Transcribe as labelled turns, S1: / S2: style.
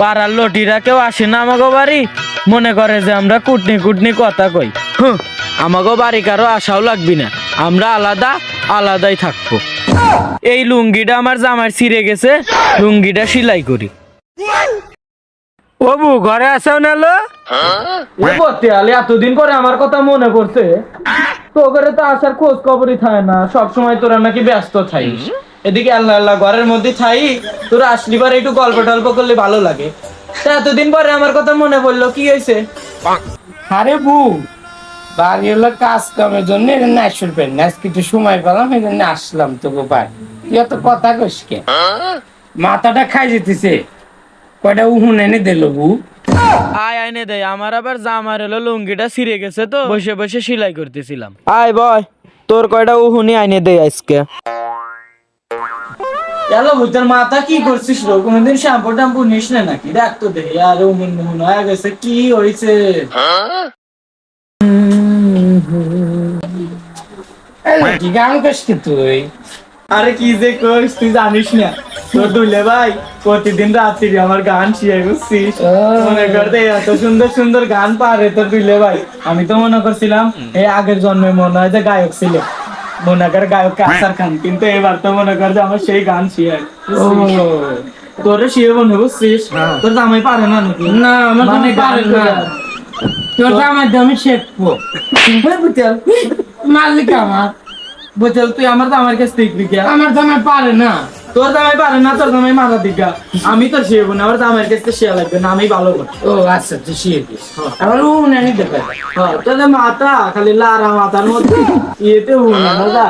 S1: পাড়ার লটিরা কেউ আসে না আমাগো বাড়ি, মনে করে যে আমরা কুটনি কুটনি কথা কই। আমাগো বাড়ি কারো আশাও লাগবি না, আমরা আলাদা আলাদাই থাকবো। এই লুঙ্গিটা আমার জামার ছিঁড়ে গেছে, লুঙ্গিটা সেলাই করি।
S2: ও বউ ঘরে আসাও না লো?
S1: এতদিন পরে আমার কথা মনে পড়ছে। তো করে তো আসার খোঁজ খবরই থাকে না, সবসময় তোরা নাকি ব্যস্ত থাইস। এদিকে আল্লাহ আল্লাহ ঘরের মধ্যে থাই, তোরা আসলি পরে একটু গল্প টল্প করলে ভালো লাগে। তা এতদিন পরে আমার কথা মনে পড়লো, কি হয়েছে?
S2: আরে বউ, বাড়ি হলো কাজ কামের জন্য এজন্য আসবেন না, আজকে একটু সময় পেলাম এজন্য আসলাম তো গোপাল। তুই এত কথা কইস কে? মাথাটা খাই যেতেছে, কয়টা উহুন এনে দিল বউ।
S1: আয় আইনে দেয়, আমার আবার জামার হলো লুঙ্গিটা ছিঁড়ে গেছে তো বসে বসে সেলাই করতেছিলাম। আয় বয়, তোর কয়টা উহুনি আইনে দেয় আজকে। এলো বুঝার মাথা কি করছিস রে? কোনদিন শ্যাম্পু ট্যাম্পু নিস না নাকি? দেখ তো দেখি আর উমুন মুহুন হয়ে গেছে, কি হয়েছে?
S2: কি গান করিস কি তুই?
S1: আরে কি যে করিস তুই জানিস না? তোর দুলে ভাই প্রতিদিন রাত্রি আমার গান শিখে করছিস। মনে করতে এত সুন্দর সুন্দর গান পারে তোর দুলে ভাই। আমি তো মনে করছিলাম এই আগের জন্মে মনে হয় যে গায়ক ছিল, মনে কর গায়ক কাসার খান, কিন্তু এবার তো মনে কর যে আমার সেই গান শিখে। তোরে শিখে মনে বুঝছিস? তোর জামাই পারে না নাকি?
S2: না আমার
S1: মানে গান
S2: পারে না, তোর আমার আমি শেখবো।
S1: বুঝল
S2: মালিক আমার,
S1: বুঝল তুই আমার জামাইয়ের কাছ থেকে শিখবি?
S2: আমার জামাই পারে না।
S1: তোর জামাই পারে না, তোর জামাই মারা দিগা। আমি তো শিখবো না, আমার জামাইয়ের কাছ থেকে শিখা লাগবে না, আমি ভালো করি।
S2: ও আচ্ছা, তুই শিখে দিস। আবার উহুন এনে দেবে।
S1: তোদের মাথা খালি লারা, মাথার মধ্যে ইয়েতে হুনা না।